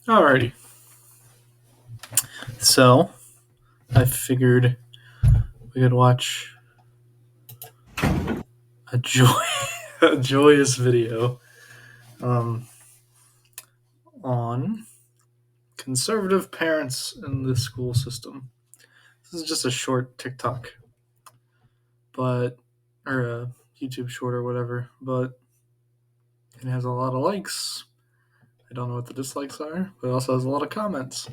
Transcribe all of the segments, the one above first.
Alrighty. So, I figured we could watch a a joyous video um, on conservative parents in the school system. This is just a short TikTok, but or a YouTube short or whatever, but it has a lot of likes. I don't know what the dislikes are, but it also has a lot of comments.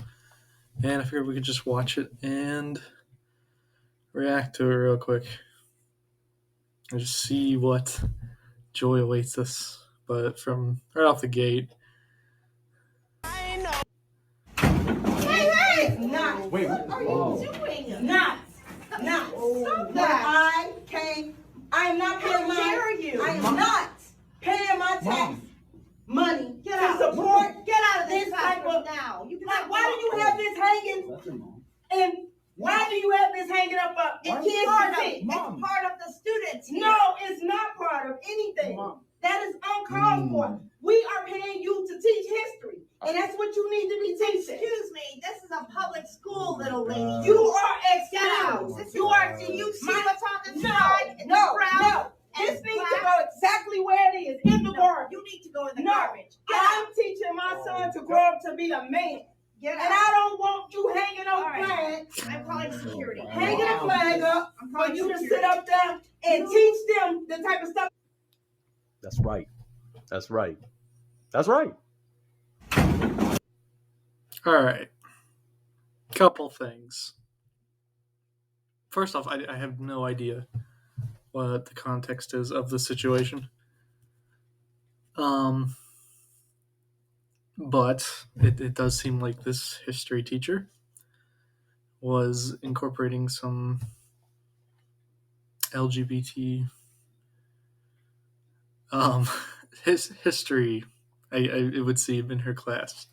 And I figured we could just watch it and react to it real quick and just see what joy awaits us. But from right off the gate, Not. Wait, what are you doing? Not. Stop that. I am not paying my. How dare you? I am not paying my tax money to support. Get out of this type of now. You like, why do you have this hanging? And why do you have this hanging up? It's part of the students. Here. No, it's not part of anything. Mom. That is uncalled for. We are paying you to teach history. And that's what you need to be teaching. Excuse me, this is a public school, little lady. You are excused. You are. Do you see what's on the side? No. This needs to go exactly where it is, in the garbage. You need to go in the garbage. I'm teaching my son to grow up to be a man. And I don't want you hanging on flags. I'm calling security. Hanging a flag up for you to sit up there and teach them the type of stuff. That's right. all right, couple things. First off, I have no idea what the context is of the situation. But it does seem like this history teacher was incorporating some LGBT history. It would seem in her class,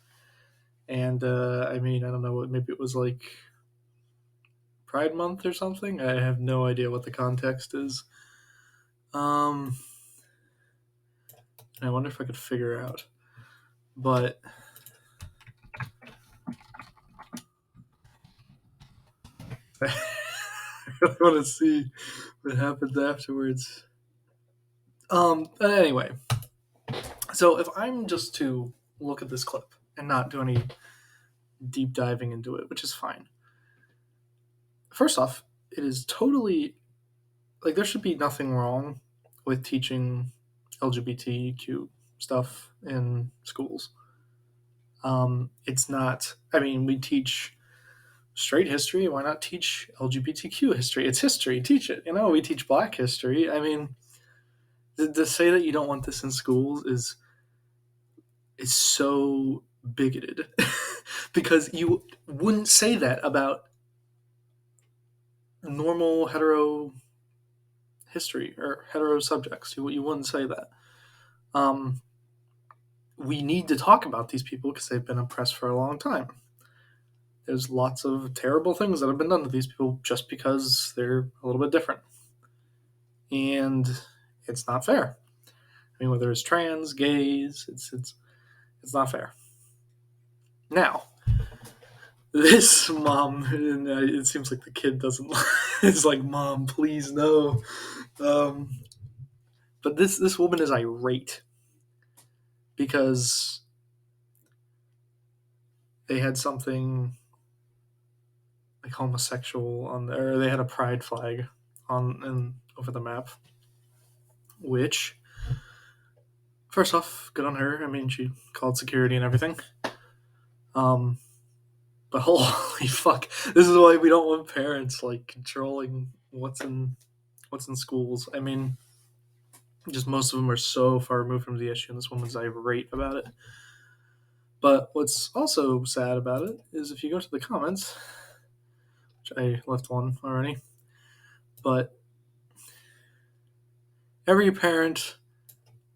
and I mean, I don't know, maybe it was like Pride Month or something. I have no idea what the context is. I wonder if I could figure out. But I really want to see what happens afterwards. Anyway, so if I'm just to look at this clip and not do any deep diving into it, which is fine. First off, it is totally like there should be nothing wrong with teaching LGBTQ stuff in schools. It's not. I mean, we teach straight history. Why not teach LGBTQ history? It's history. Teach it. We teach Black history. I mean, to say that you don't want this in schools is so bigoted because you wouldn't say that about normal hetero history or hetero subjects. You wouldn't say that. We need to talk about these people because they've been oppressed for a long time. There's lots of terrible things that have been done to these people just because they're a little bit different. And it's not fair. I mean, whether it's trans, gays, it's not fair. Now, this mom, and it seems like the kid doesn't. It's like, Mom, please no. But this woman is irate because they had something like homosexual on there. Or they had a pride flag over the map, which, first off, good on her. I mean, she called security and everything. But holy fuck, this is why we don't want parents like controlling what's in schools. I mean, just most of them are so far removed from the issue, and this woman's irate about it. But what's also sad about it is if you go to the comments, which I left one already, but every parent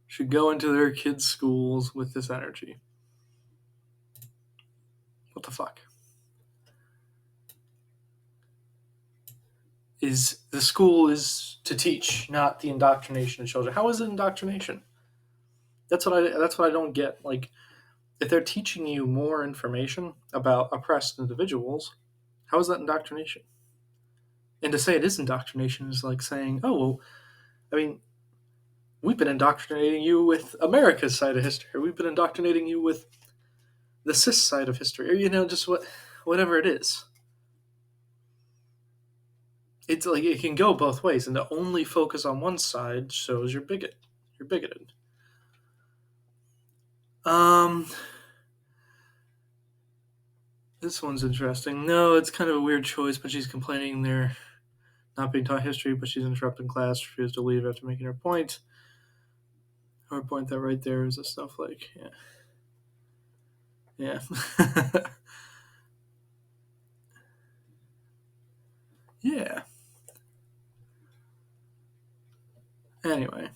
should go into their kids' schools with this energy. What the fuck? The school is to teach, not the indoctrination of children. How is it indoctrination? That's what I don't get. Like, if they're teaching you more information about oppressed individuals, how is that indoctrination? And to say it is indoctrination is like saying, oh, well, I mean, we've been indoctrinating you with America's side of history, or we've been indoctrinating you with the cis side of history, or just whatever it is. It's like it can go both ways, and to only focus on one side shows you're bigoted. Um, this one's interesting. No, it's kind of a weird choice, but she's complaining they're not being taught history, but she's interrupting class, refused to leave after making her point. Her point that right there is a snowflake. Yeah. Yeah. Anyway,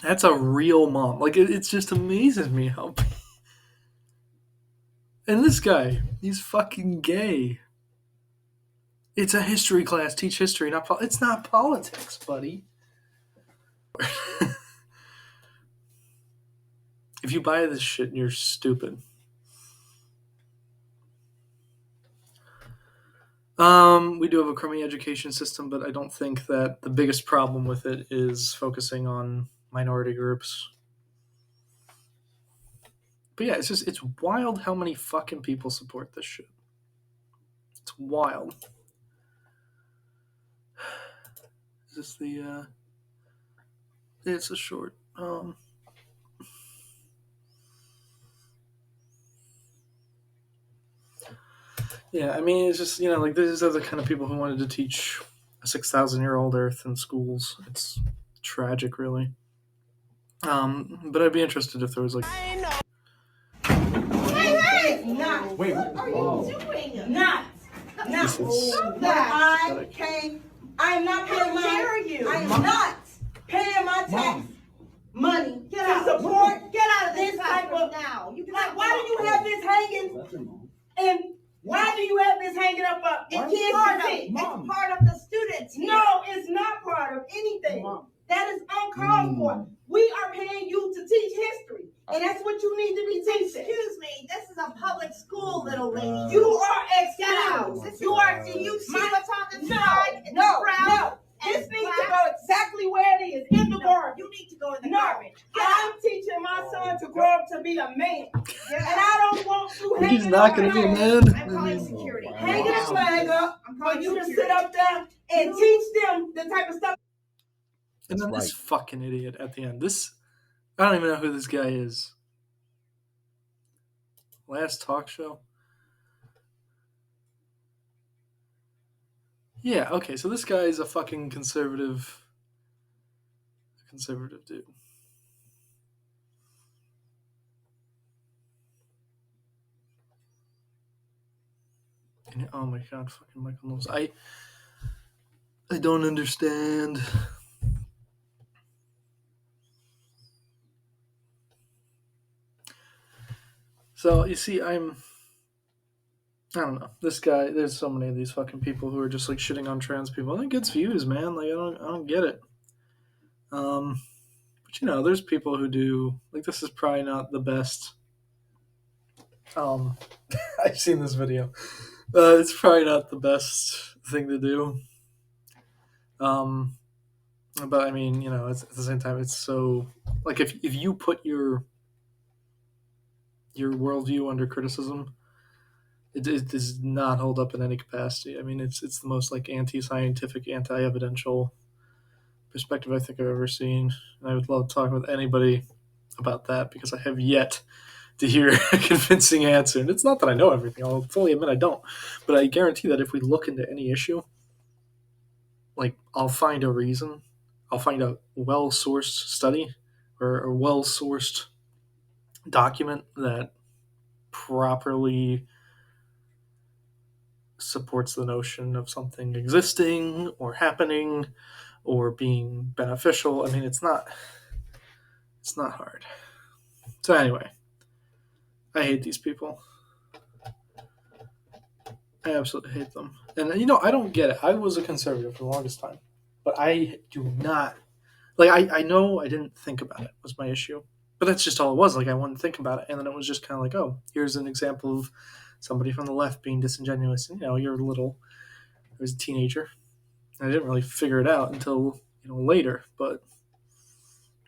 that's a real mom. Like it just amazes me how. And this guy, he's fucking gay. It's a history class. Teach history, not it's not politics, buddy. If you buy this shit, you're stupid. We do have a crummy education system, but I don't think that the biggest problem with it is focusing on minority groups. But yeah, it's wild how many fucking people support this shit. It's wild. Is this the it's a short. Yeah, I mean, it's just like these are the kind of people who wanted to teach a 6,000-year-old Earth in schools. It's tragic, really. But I'd be interested if there was like. Not. Wait, What are whoa. you doing? Not. This is I am not paying my. How dare you? I am not paying my tax money to support. Get out of this type of now. You like, why do you have this hanging? And why do you have this hanging up? It's part of the students. Here. No, it's not part of anything. Mom. That is uncalled for. We are paying you to teach history. And that's what you need to be teaching. Excuse me, this is a public school, little lady. You are excused. You are. Do you see what's on the side? No. This needs to go exactly where it is, in the garbage. You need to go in the garbage. I'm teaching my son to grow up to be a man. And I don't want to hang He's not going to be a man. I'm calling security. Hanging a flag up for you to sit up there and teach them the type of stuff. And then this fucking idiot at the end. I don't even know who this guy is. Last talk show? Yeah, okay, so this guy is a fucking conservative dude. And, oh my god, fucking Michael Knowles. I don't understand. So, you see, I don't know. This guy, there's so many of these fucking people who are just like shitting on trans people. I think it's views, man. Like I don't get it. But there's people who do. Like this is probably not the best. I've seen this video. It's probably not the best thing to do. But I mean, it's, at the same time, it's so like if you put your worldview under criticism, it does not hold up in any capacity. I mean, it's the most like anti-scientific, anti-evidential perspective I think I've ever seen. And I would love to talk with anybody about that because I have yet to hear a convincing answer. And it's not that I know everything. I'll fully admit I don't. But I guarantee that if we look into any issue, like I'll find a reason. I'll find a well-sourced study or a well-sourced document that properly supports the notion of something existing or happening or being beneficial. I mean, it's not hard. So anyway, I hate these people. I absolutely hate them. And I don't get it. I was a conservative for the longest time, but I do not like. I know I didn't think about it was my issue. But that's just all it was. Like, I wouldn't think about it, and then it was just kind of like, oh, here's an example of somebody from the left being disingenuous. And you're little. I was a teenager. I didn't really figure it out until later. But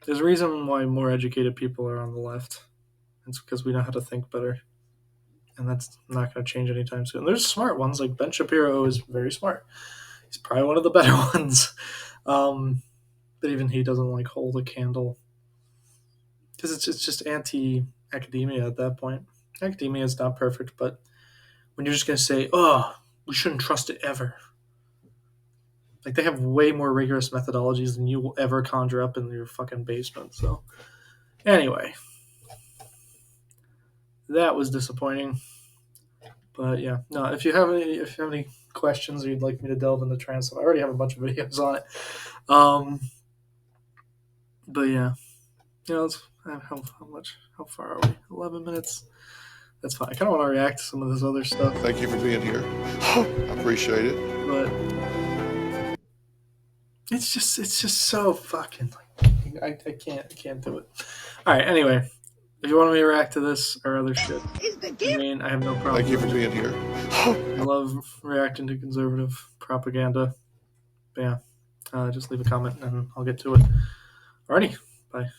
there's a reason why more educated people are on the left. It's because we know how to think better, and that's not going to change anytime soon. There's smart ones, like Ben Shapiro is very smart. He's probably one of the better ones, but even he doesn't like hold a candle because it's just anti-academia at that point. Academia is not perfect, but when you're just going to say, "Oh, we shouldn't trust it ever," like they have way more rigorous methodologies than you will ever conjure up in your fucking basement. So, anyway, that was disappointing. But yeah, no. If you have any questions or you'd like me to delve into trans stuff, I already have a bunch of videos on it. But yeah, how far are we? 11 minutes. That's fine. I kind of want to react to some of this other stuff. Thank you for being here. I appreciate it. But it's just so fucking like I can't do it. All right. Anyway, if you want me to react to this or other shit, I have no problem. Thank you for being here. I love reacting to conservative propaganda. But yeah, just leave a comment and I'll get to it. Alrighty, bye.